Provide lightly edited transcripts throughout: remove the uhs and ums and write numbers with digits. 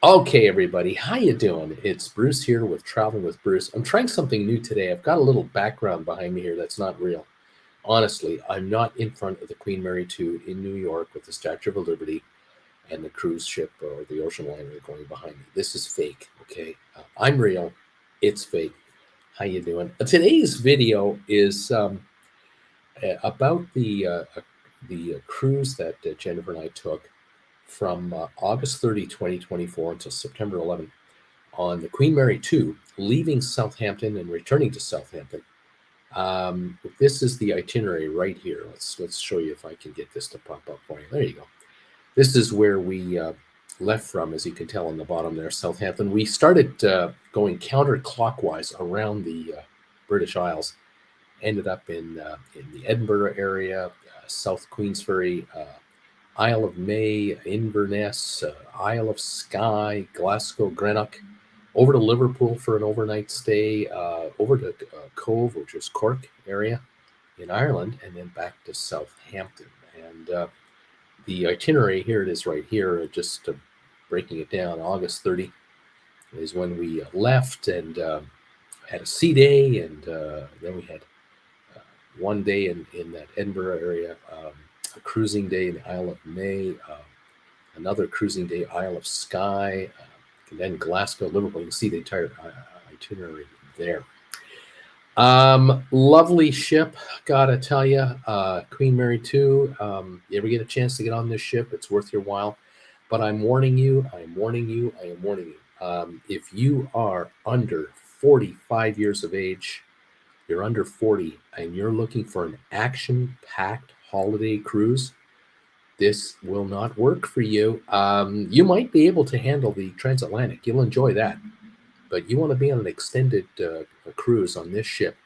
Okay, everybody, how you doing? It's Bruce here with Traveling with Bruce. I'm trying something new today. I've got a little background behind me here that's not real. Honestly, I'm not in front of the Queen Mary 2 in New York with the Statue of Liberty and the cruise ship or the ocean liner going behind me. This is fake, okay? I'm real. It's fake. How you doing? Today's video is about the cruise that Jennifer and I took from August 30, 2024 until September 11 on the Queen Mary 2, leaving Southampton and returning to Southampton. This is the itinerary right here. Let's show you if I can get this to pop up for you. There you go. This is where we left from, as you can tell on the bottom there, Southampton. We started going counterclockwise around the British Isles. Ended up in the Edinburgh area, South Queensferry, Isle of May, Inverness, Isle of Skye, Glasgow, Greenock, over to Liverpool for an overnight stay, over to Cove, which is Cork area in Ireland, and then back to Southampton. And the itinerary, here it is right here, just breaking it down. August 30 is when we left and had a sea day, and then we had one day in that Edinburgh area, a cruising day in the Isle of May, another cruising day, Isle of Skye, and then Glasgow, Liverpool. You can see the entire itinerary there. Lovely ship, gotta tell you. Queen Mary 2. You ever get a chance to get on this ship, it's worth your while. But I'm warning you, I am warning you. If you are under 45 years of age, you're under 40, and you're looking for an action-packed holiday cruise, this will not work for you. You might be able to handle the transatlantic. You'll enjoy that. But you want to be on an extended cruise on this ship,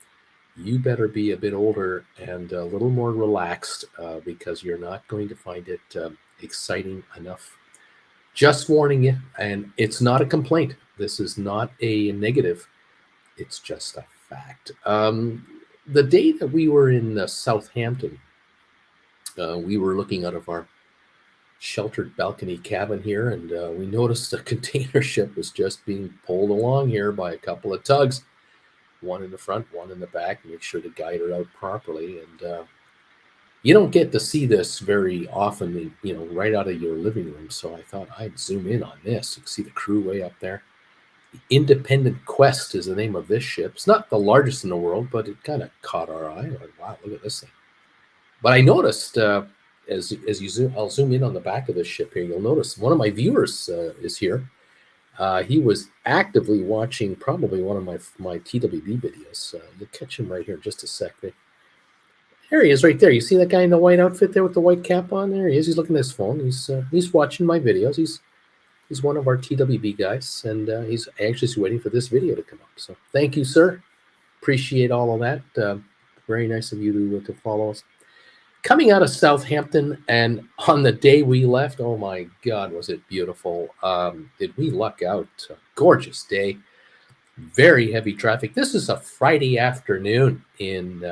you better be a bit older and a little more relaxed because you're not going to find it exciting enough. Just warning you, and it's not a complaint. This is not a negative. It's just a fact. The day that we were in Southampton, we were looking out of our sheltered balcony cabin here, and we noticed a container ship was just being pulled along here by a couple of tugs, one in the front, one in the back. Make sure to guide her out properly. And you don't get to see this very often, right out of your living room. So I thought I'd zoom in on this. You can see the crew way up there. Independent Quest is the name of this ship. It's not the largest in the world, but it kind of caught our eye. Like, wow, look at this thing. But I noticed as you zoom, I'll zoom in on the back of this ship here. You'll notice one of my viewers is here. He was actively watching probably one of my TWB videos. You'll catch him right here in just a sec. There he is, right there. You see that guy in the white outfit there with the white cap on? There he is. He's looking at his phone. He's watching my videos. He's one of our TWB guys, and he's anxiously waiting for this video to come up. So thank you, sir. Appreciate all of that. Very nice of you to follow us. Coming out of Southampton, and on the day we left, oh my God, was it beautiful. Did we luck out? A gorgeous day. Very heavy traffic. This is a Friday afternoon in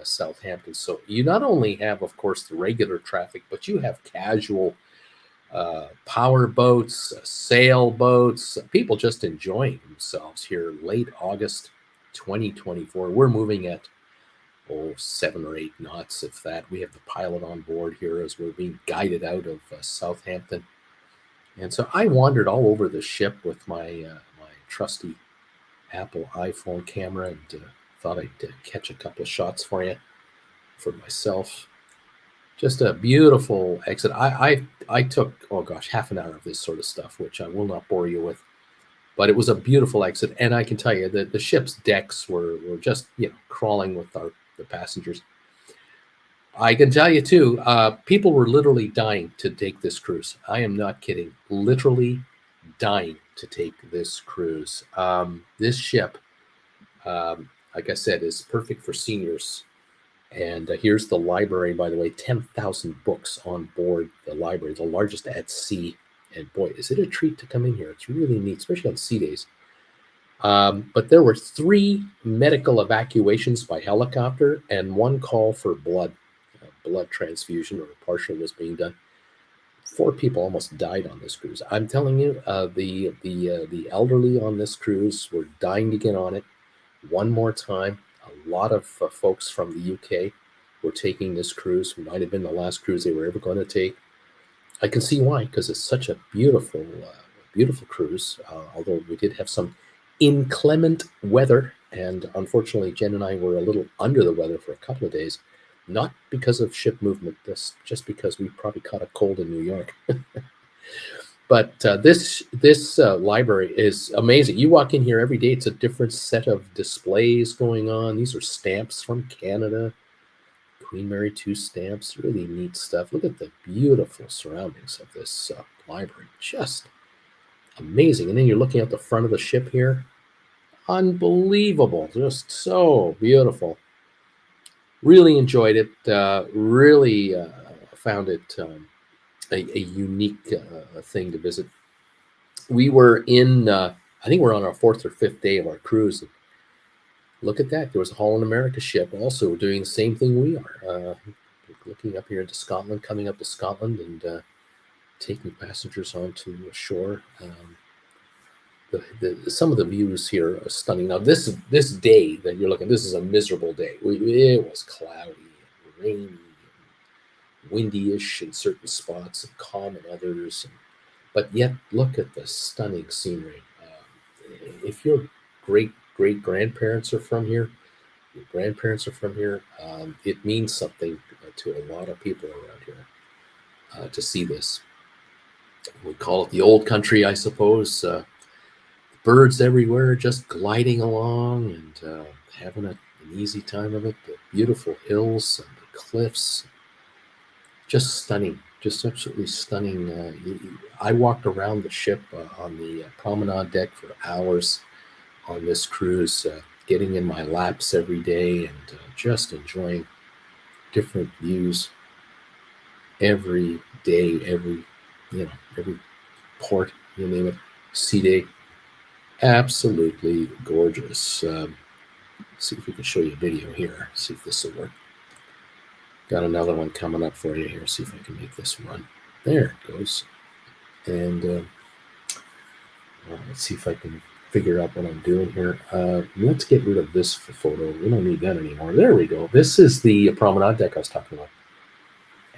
Southampton. So you not only have, of course, the regular traffic, but you have casual power boats, sailboats, people just enjoying themselves here late August 2024. We're moving at 7 or 8 knots, if that. We have the pilot on board here as we're being guided out of Southampton. And so I wandered all over the ship with my trusty Apple iPhone camera, and thought I'd catch a couple of shots for you, for myself. Just a beautiful exit. I took, oh gosh, half an hour of this sort of stuff, which I will not bore you with. But it was a beautiful exit, and I can tell you that the ship's decks were just crawling with the passengers. I can tell you too, people were literally dying to take this cruise. I am not kidding. Literally dying to take this cruise. This ship, like I said, is perfect for seniors. And here's the library, by the way, 10,000 books on board the library, the largest at sea. And boy, is it a treat to come in here. It's really neat, especially on sea days. But there were 3 medical evacuations by helicopter and 1 call for blood transfusion, or partial was being done. 4 people almost died on this cruise. I'm telling you, the elderly on this cruise were dying to get on it one more time. A lot of folks from the UK were taking this cruise. It might have been the last cruise they were ever going to take. I can see why, because it's such a beautiful, beautiful cruise. Although we did have some inclement weather, and unfortunately, Jen and I were a little under the weather for a couple of days, not because of ship movement, just because we probably caught a cold in New York. But this library is amazing. You walk in here every day; it's a different set of displays going on. These are stamps from Canada. Queen Mary 2 stamps, really neat stuff. Look at the beautiful surroundings of this library, just amazing. And then you're looking at the front of the ship here, unbelievable, just so beautiful. Really enjoyed it. Really found it a unique thing to visit. We were in, I think we're on our 4th or 5th day of our cruise. Look at that. There was a Holland America ship also doing the same thing we are. Looking up here into Scotland, coming up to Scotland and taking passengers onto the shore. Some of the views here are stunning. Now, this day that you're looking, this is a miserable day. It was cloudy and rainy and windy-ish in certain spots and calm in others. But yet, look at the stunning scenery. If your great-grandparents are from here, your grandparents are from here, it means something to a lot of people around here to see this. We call it the old country, I suppose. Birds everywhere, just gliding along and having an easy time of it. The beautiful hills and the cliffs, just stunning, just absolutely stunning. I walked around the ship on the promenade deck for hours on this cruise, getting in my laps every day and just enjoying different views every day, every port, you name it, sea day. Absolutely gorgeous. See if we can show you a video here. See if this will work. Got another one coming up for you here. See if I can make this run. There it goes. And let's see if I can figure out what I'm doing here. Let's get rid of this photo. We don't need that anymore. There we go. This is the promenade deck I was talking about.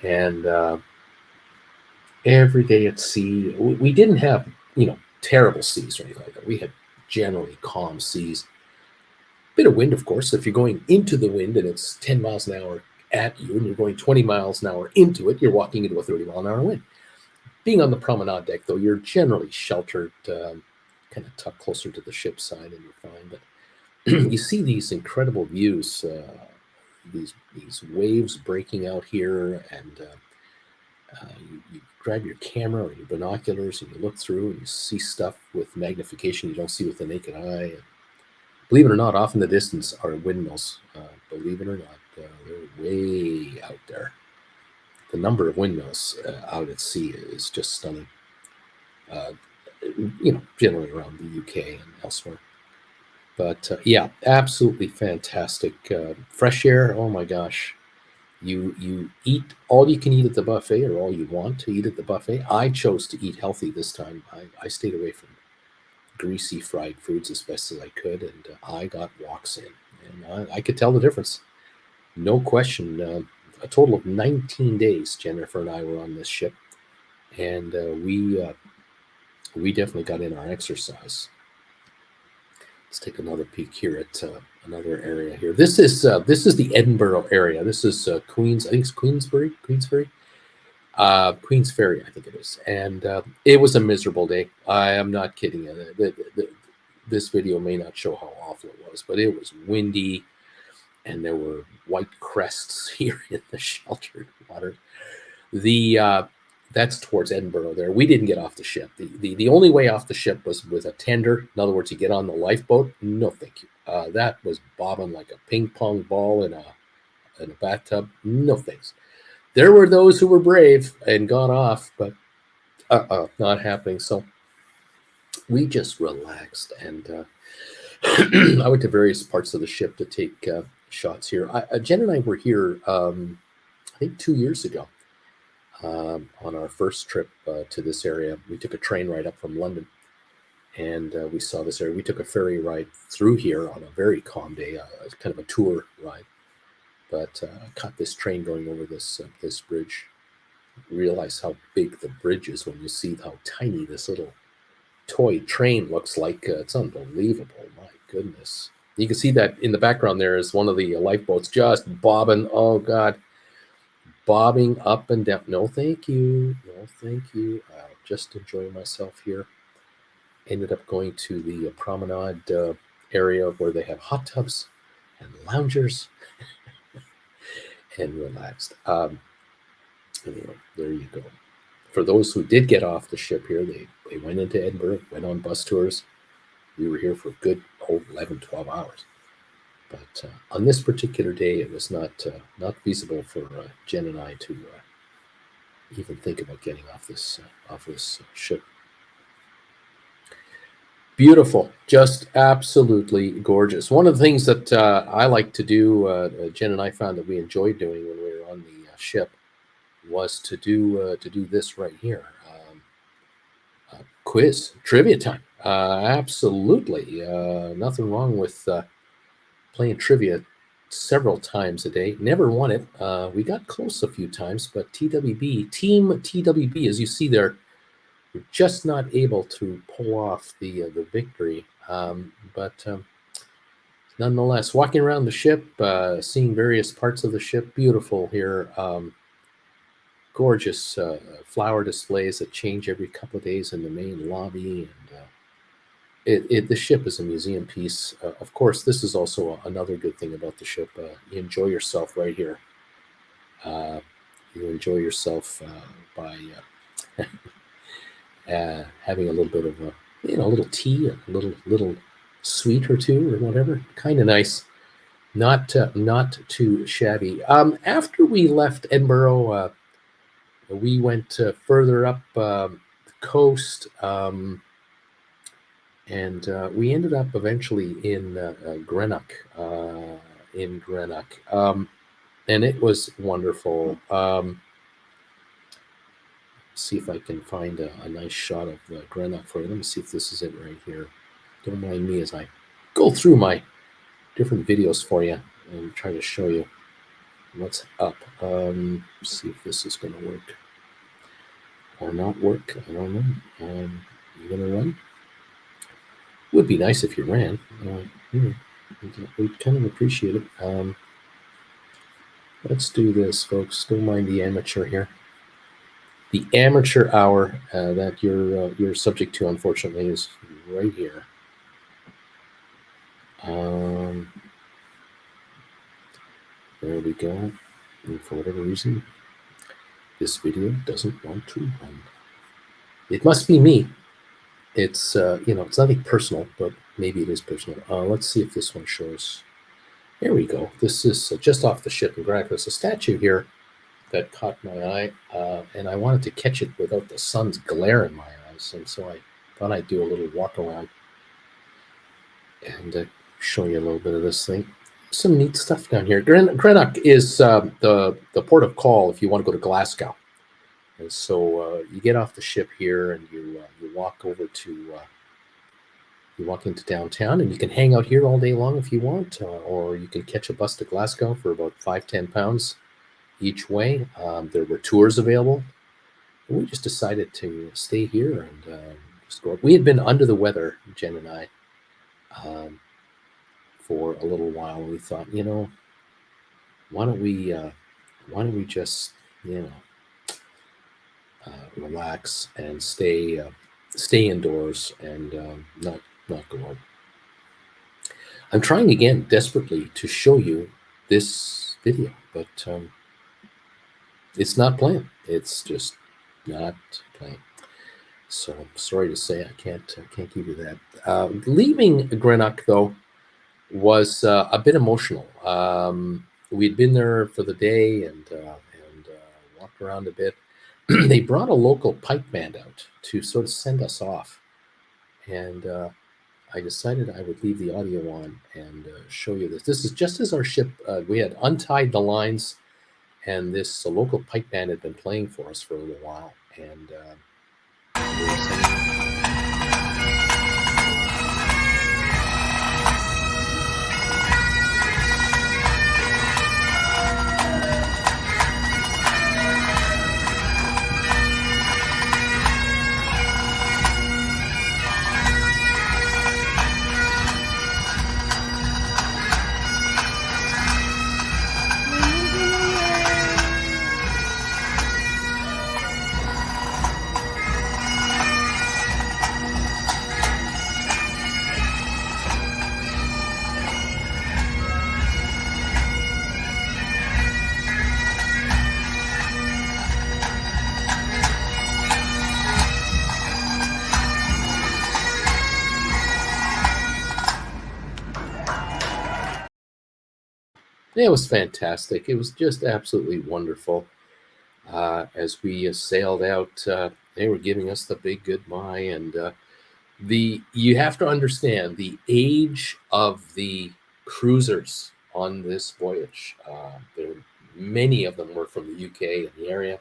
And every day at sea, we didn't have, terrible seas or anything like that. We had generally calm seas. Bit of wind, of course. If you're going into the wind and it's 10 miles an hour at you and you're going 20 miles an hour into it, you're walking into a 30-mile-an-hour wind. Being on the promenade deck, though, you're generally sheltered, kind of tucked closer to the ship's side, and you're fine. But you see these incredible views, these waves breaking out here, and you grab your camera or your binoculars and you look through and you see stuff with magnification you don't see with the naked eye. And believe it or not, off in the distance are windmills. Believe it or not, they're way out there. The number of windmills out at sea is just stunning. Generally around the UK and elsewhere. But yeah, absolutely fantastic. Fresh air, oh my gosh. You eat all you can eat at the buffet or all you want to eat at the buffet. I chose to eat healthy this time. I stayed away from greasy fried foods as best as I could, and I got walks in. And I could tell the difference. No question. A total of 19 days, Jennifer and I were on this ship. And we definitely got in our exercise. Let's take another peek here at another area here. This is the Edinburgh area. This is Queens. I think it's Queensferry, I think it is. And it was a miserable day. I am not kidding you. This video may not show how awful it was, but it was windy, and there were white crests here in the sheltered water. That's towards Edinburgh there. We didn't get off the ship. The only way off the ship was with a tender. In other words, you get on the lifeboat. No, thank you. That was bobbing like a ping pong ball in a bathtub. No thanks. There were those who were brave and got off, but not happening. So we just relaxed, and I went to various parts of the ship to take shots here. Jen and I were here, I think 2 years ago. on our first trip to this area. We took a train ride up from London, and we saw this area. We took a ferry ride through here on a very calm day, kind of a tour ride. But caught this train going over this bridge. Realize how big the bridge is when you see how tiny this little toy train looks like. It's unbelievable. My goodness. You can see that in the background there is one of the lifeboats just bobbing. Oh, God. Bobbing up and down. No, thank you. No, thank you. I'll just enjoy myself here. Ended up going to the promenade area where they have hot tubs and loungers and relaxed. Anyway, there you go. For those who did get off the ship here, they went into Edinburgh, went on bus tours. We were here for a good 11, 12 hours. But on this particular day, it was not feasible for Jen and I to even think about getting off this ship. Beautiful, just absolutely gorgeous. One of the things that I like to do, Jen and I found that we enjoyed doing when we were on the ship, was to do this right here. Quiz, trivia time. Absolutely. Nothing wrong with playing trivia several times a day. Never won it. We got close a few times, but Team TWB, as you see there, we're just not able to pull off the victory. But nonetheless, walking around the ship, seeing various parts of the ship, beautiful here. Gorgeous flower displays that change every couple of days in the main lobby, and the ship is a museum piece. Of course, this is also another good thing about the ship. You enjoy yourself right here. You enjoy yourself by having a little bit of a little tea, a little sweet or two or whatever. Kind of nice. Not too shabby. After we left Edinburgh, we went further up the coast, and we ended up eventually in Greenock. And it was wonderful. See if I can find a nice shot of Greenock for you. Let me see if this is it right here. Don't mind me as I go through my different videos for you and try to show you what's up. See if this is going to work or not work. I don't know. You going to run? Would be nice if you ran. We'd kind of appreciate it. Let's do this, folks. Don't mind the amateur here. The amateur hour that you're subject to, unfortunately, is right here. There we go. And for whatever reason, this video doesn't want to run. It must be me. It's it's nothing personal, but maybe it is personal. Let's see if this one shows. There we go. This is just off the ship in Glasgow. There's a statue here that caught my eye, and I wanted to catch it without the sun's glare in my eyes, and so I thought I'd do a little walk around and show you a little bit of this thing. Some neat stuff down here. Greenock is the port of call if you want to go to Glasgow, and so you get off the ship here and you walk over to you walk into downtown, and you can hang out here all day long if you want, or you can catch a bus to Glasgow for about £5-10 each way. There were tours available. And we just decided to stay here and just go. We had been under the weather, Jen and I, for a little while, and we thought, why don't we just relax and stay indoors and not go out. I'm trying again desperately to show you this video, but it's not playing. It's just not playing. So I'm sorry to say I can't give you that. Leaving Greenock though was a bit emotional. We'd been there for the day and walked around a bit. They brought a local pipe band out to sort of send us off, and I decided I would leave the audio on and show you this. This is just as our ship, we had untied the lines and this local pipe band had been playing for us for a little while, and they were singing. It was fantastic. It was just absolutely wonderful. As we sailed out, they were giving us the big goodbye, and you have to understand the age of the cruisers on this voyage. Many of them were from the UK and the area.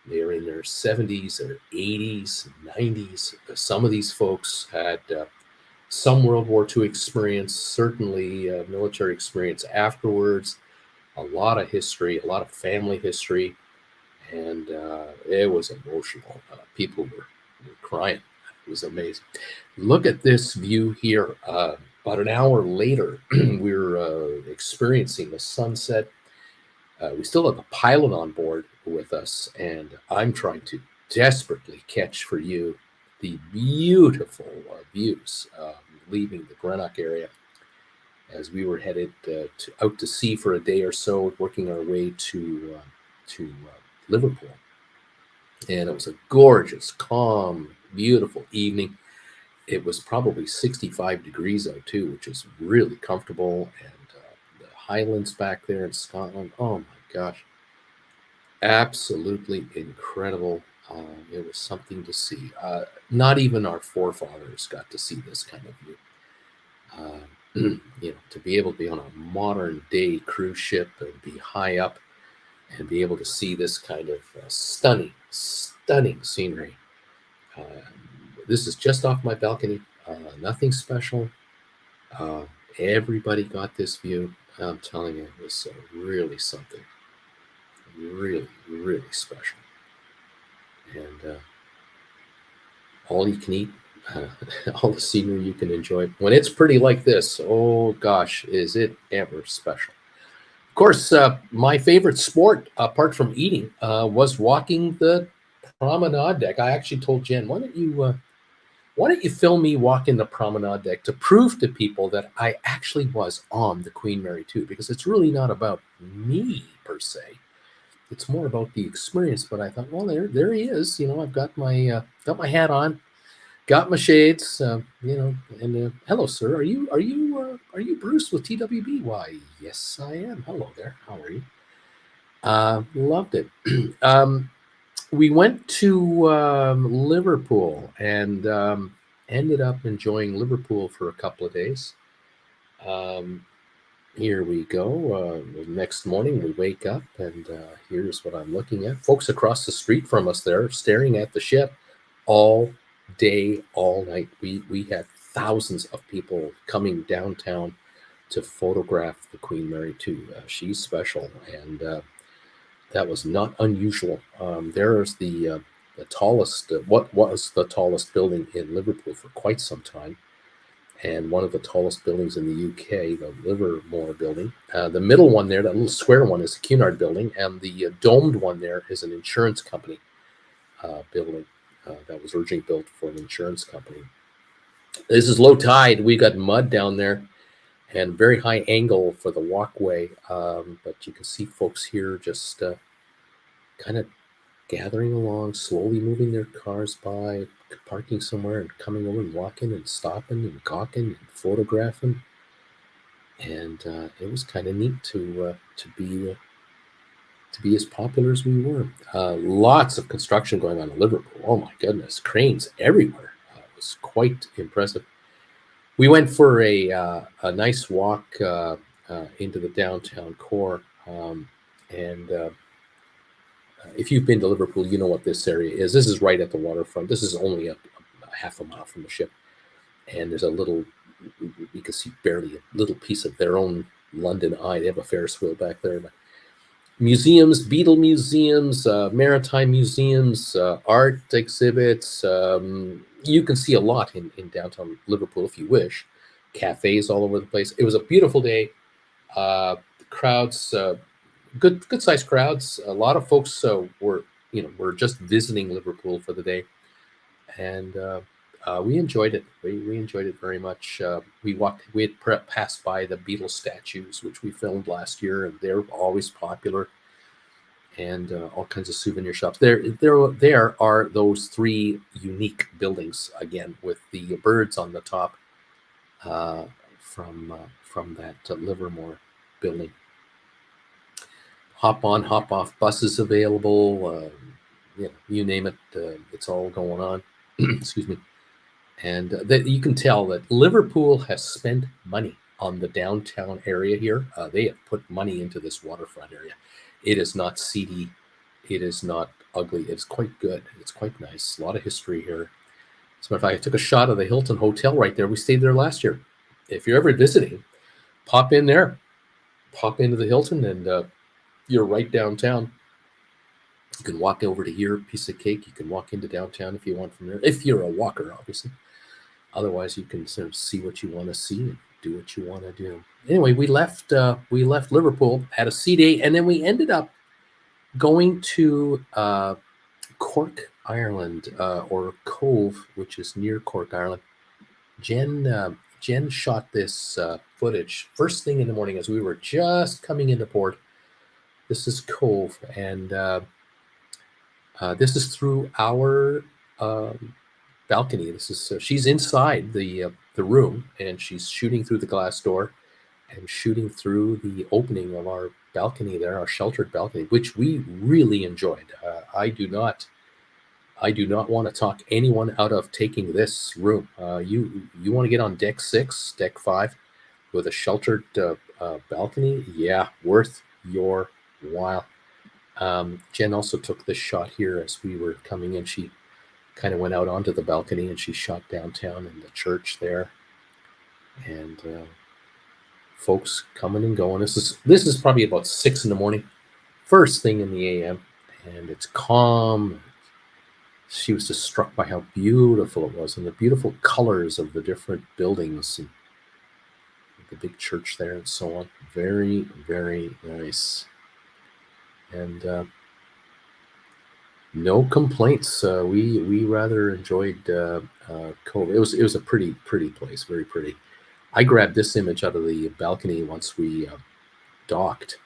They were in their 70s or 80s, 90s. Some of these folks had some World War II experience, certainly military experience afterwards, a lot of history, a lot of family history, and it was emotional. People were crying. It was amazing. Look at this view here. About an hour later, we were experiencing the sunset. We still have a pilot on board with us, and I'm trying to desperately catch for you the beautiful views leaving the Greenock area as we were headed out to sea for a day or so, working our way to Liverpool. And it was a gorgeous, calm, beautiful evening. It was probably 65 degrees out too, which is really comfortable. And the Highlands back there in Scotland, oh my gosh, absolutely incredible. It was something to see. Not even our forefathers got to see this kind of view. To be able to be on a modern day cruise ship and be high up and be able to see this kind of stunning scenery. This is just off my balcony. Nothing special. Everybody got this view. I'm telling you, it was really something. Really, really special. And all you can eat, all the scenery you can enjoy. When it's pretty like this, oh gosh, is it ever special. Of course, my favorite sport, apart from eating, was walking the promenade deck. I actually told Jen, why don't you film me walking the promenade deck to prove to people that I actually was on the Queen Mary 2, because it's really not about me per se. It's more about the experience. But I thought, well, there he is. I've got my hat on, got my shades. And hello, sir. Are you Bruce with TWB? Why, yes, I am. Hello there. How are you? Loved it. We went to Liverpool and ended up enjoying Liverpool for a couple of days. Here we go. Next morning, we wake up, and here's what I'm looking at. Folks across the street from us there staring at the ship all day, all night. We had thousands of people coming downtown to photograph the Queen Mary 2. She's special, and that was not unusual. There's the tallest, what was the tallest building in Liverpool for quite some time, and one of the tallest buildings in the UK, the Livermore building. The middle one there, that little square one, is the Cunard building, and the domed one there is an insurance company building that was originally built for an insurance company. This is low tide. We got mud down there and very high angle for the walkway. But you can see folks here just kind of gathering along, slowly moving their cars by, parking somewhere and coming over and walking and stopping and gawking and photographing. And it was kind of neat to be as popular as we were. Lots of construction going on in Liverpool. Oh my goodness, cranes everywhere. It was quite impressive. We went for a nice walk into the downtown core, And if you've been to Liverpool, you know what this area is. This is right at the waterfront. This is only a half a mile from the ship. And there's a little, you can see barely a little piece of their own London Eye. They have a Ferris wheel back there. But museums, beetle museums, maritime museums, art exhibits. You can see a lot in downtown Liverpool if you wish. Cafes all over the place. It was a beautiful day. Crowds, good sized crowds. A lot of folks were just visiting Liverpool for the day, and we enjoyed it. We enjoyed it very much. We had passed by the Beatles statues, which we filmed last year, and they're always popular. And all kinds of souvenir shops. There are those three unique buildings again, with the birds on the top from that Livermore building. Hop on, hop off buses available. You name it, it's all going on. Excuse me. And that you can tell that Liverpool has spent money on the downtown area here. They have put money into this waterfront area. It is not seedy. It is not ugly. It's quite good. It's quite nice. A lot of history here. As a matter of fact, I took a shot of the Hilton Hotel right there. We stayed there last year. If you're ever visiting, pop in there. Pop into the Hilton, and you're right downtown. You can walk over to here, piece of cake. You can walk into downtown if you want from there. If you're a walker, obviously. Otherwise, you can sort of see what you want to see and do what you want to do. Anyway, we left Liverpool, had a sea day, and then we ended up going to Cork, Ireland, or Cove, which is near Cork, Ireland. Jen shot this footage first thing in the morning as we were just coming into port. This is Cove, and this is through our balcony. This is she's inside the room, and she's shooting through the glass door and shooting through the opening of our balcony there, our sheltered balcony, which we really enjoyed. I do not want to talk anyone out of taking this room. You want to get on deck 6, deck 5 with a sheltered balcony? Yeah, worth your while. Jen also took this shot here as we were coming in. She kind of went out onto the balcony and she shot downtown in the church there, and folks coming and going. This is probably about 6 in the morning, first thing in the AM, and it's calm. She was just struck by how beautiful it was and the beautiful colors of the different buildings and the big church there and so on. Very, very nice. And no complaints. We rather enjoyed Cove. It was a pretty place, very pretty. I grabbed this image out of the balcony once we docked,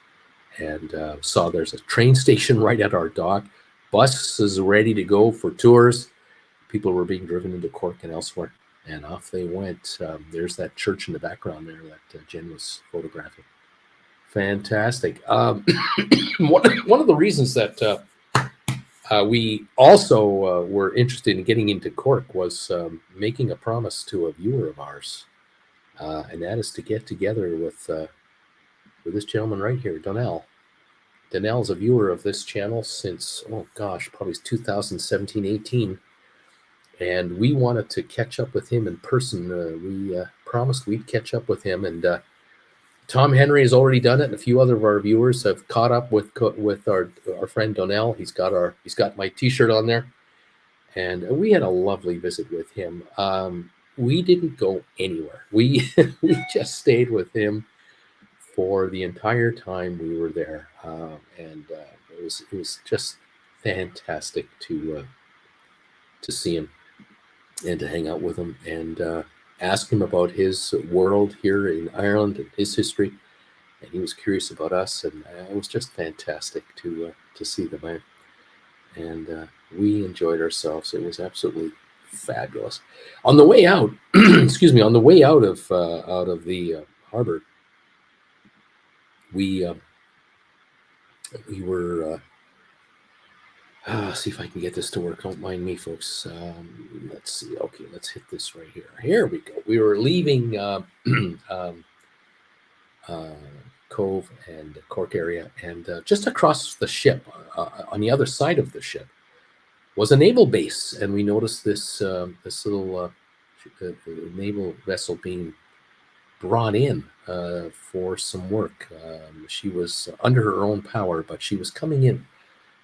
and saw there's a train station right at our dock. Bus is ready to go for tours. People were being driven into Cork and elsewhere, and off they went. There's that church in the background there that Jen was photographing. Fantastic. One of the reasons that we also were interested in getting into Cork was making a promise to a viewer of ours, and that is to get together with this gentleman right here, Donnell. Donnell's a viewer of this channel since, probably 2017-18, and we wanted to catch up with him in person. We promised we'd catch up with him, and Tom Henry has already done it, and a few other of our viewers have caught up with our friend Donnell. He's got my T-shirt on there, and we had a lovely visit with him. We didn't go anywhere. We just stayed with him for the entire time we were there, and it was just fantastic to see him and to hang out with him and ask him about his world here in Ireland and his history. And he was curious about us, and it was just fantastic to see the man. And we enjoyed ourselves. It was absolutely fabulous. On the way out, excuse me, on the way out of the harbor, we were see if I can get this to work. Don't mind me, folks. Let's see. Okay, let's hit this right here. Here we go. We were leaving Cove and Cork area, and just across the ship, on the other side of the ship, was a naval base, and we noticed this little naval vessel being brought in for some work. She was under her own power, but she was coming in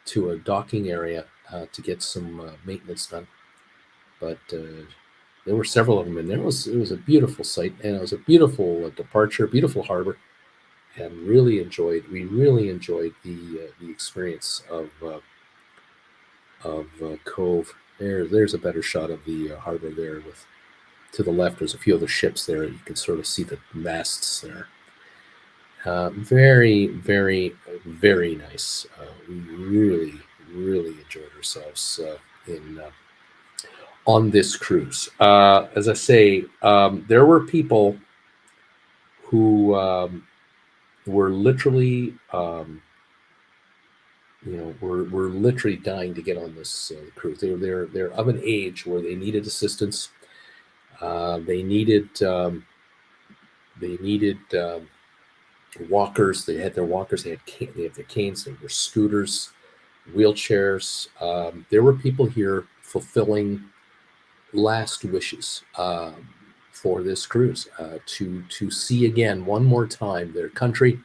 to a docking area to get some maintenance done. But there were several of them in there. It was a beautiful sight, and it was a beautiful departure, beautiful harbor, and we really enjoyed the experience of Cove. There's a better shot of the harbor there. With to the left, there's a few other ships there. You can sort of see the masts there. Very, very, very nice. We really, really enjoyed ourselves on this cruise. As I say, there were people who were literally, were literally dying to get on this cruise. They're of an age where they needed assistance. They needed walkers. They had their walkers. They have their canes. There were scooters, wheelchairs. There were people here fulfilling last wishes for this cruise, to see again one more time their country,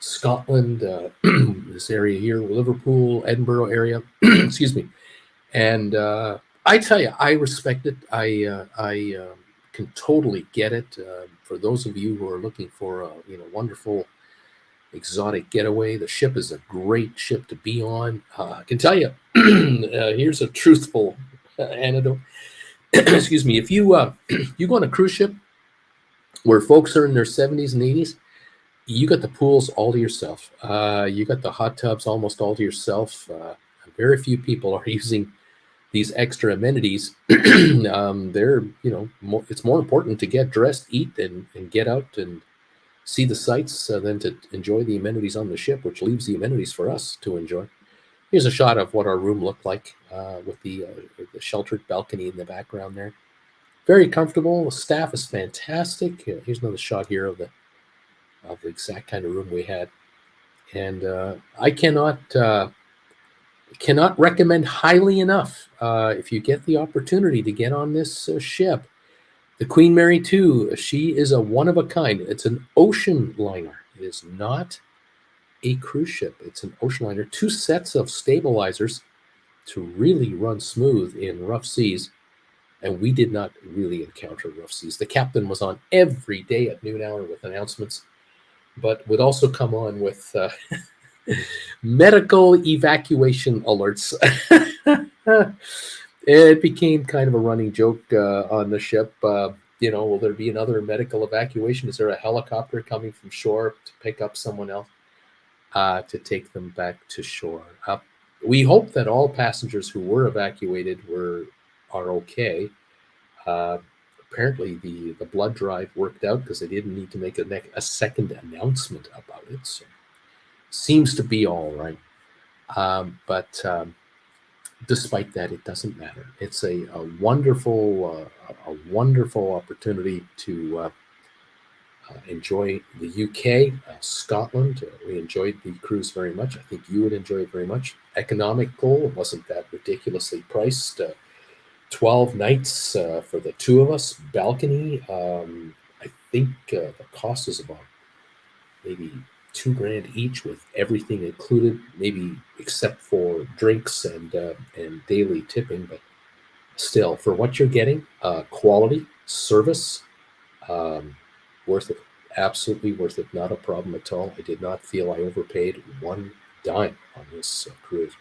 Scotland, this area here, Liverpool, Edinburgh area. Excuse me. And I tell you, I respect it. I can totally get it. For those of you who are looking for a wonderful exotic getaway, the ship is a great ship to be on. I can tell you, here's a truthful anecdote. Excuse me. If you you go on a cruise ship where folks are in their 70s and 80s, you got the pools all to yourself. You got the hot tubs almost all to yourself. Very few people are using these extra amenities. They're, it's more important to get dressed, eat, and get out and see the sights than to enjoy the amenities on the ship, which leaves the amenities for us to enjoy. Here's a shot of what our room looked like with the sheltered balcony in the background there. Very comfortable. The staff is fantastic. Here's another shot here of the exact kind of room we had. And I cannot recommend highly enough, if you get the opportunity to get on this ship, the Queen Mary 2. She is a one of a kind. It's an ocean liner. It is not a cruise ship. It's an ocean liner. 2 sets of stabilizers to really run smooth in rough seas. And we did not really encounter rough seas. The captain was on every day at noon hour with announcements, but would also come on with medical evacuation alerts. It became kind of a running joke on the ship. Will there be another medical evacuation? Is there a helicopter coming from shore to pick up someone else to take them back to shore? We hope that all passengers who were evacuated are okay. Apparently, the blood drive worked out because they didn't need to make a second announcement about it. So seems to be all right. But despite that, it doesn't matter. It's a wonderful opportunity to enjoy the UK, Scotland. We enjoyed the cruise very much. I think you would enjoy it very much. Economical. It wasn't that ridiculously priced. 12 nights for the 2 of us. Balcony. I think the cost is about maybe $2,000 each with everything included, maybe except for drinks and daily tipping. But still, for what you're getting, quality, service, worth it. Absolutely worth it. Not a problem at all. I did not feel I overpaid one dime on this cruise.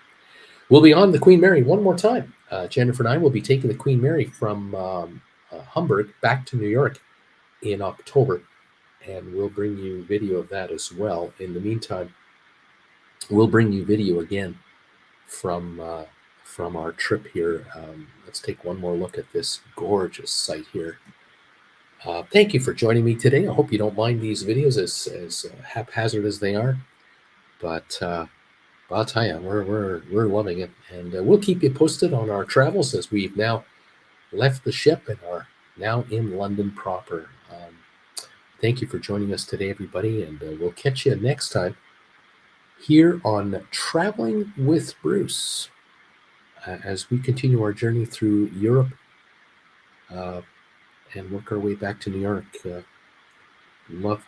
We'll be on the Queen Mary one more time. Jennifer and I will be taking the Queen Mary from Hamburg back to New York in October, and we'll bring you video of that as well. In the meantime, we'll bring you video again from our trip here. Let's take one more look at this gorgeous site here. Thank you for joining me today. I hope you don't mind these videos as haphazard as they are, but I'll tell you, we're loving it, and we'll keep you posted on our travels as we've now left the ship and are now in London proper. Thank you for joining us today, everybody, and we'll catch you next time here on Traveling with Bruce as we continue our journey through Europe and work our way back to New York. Love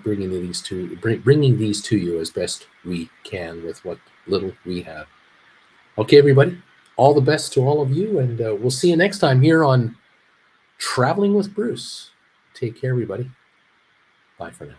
bringing these to you as best we can with what little we have. Okay, everybody, all the best to all of you, and we'll see you next time here on Traveling with Bruce. Take care, everybody. Bye for now.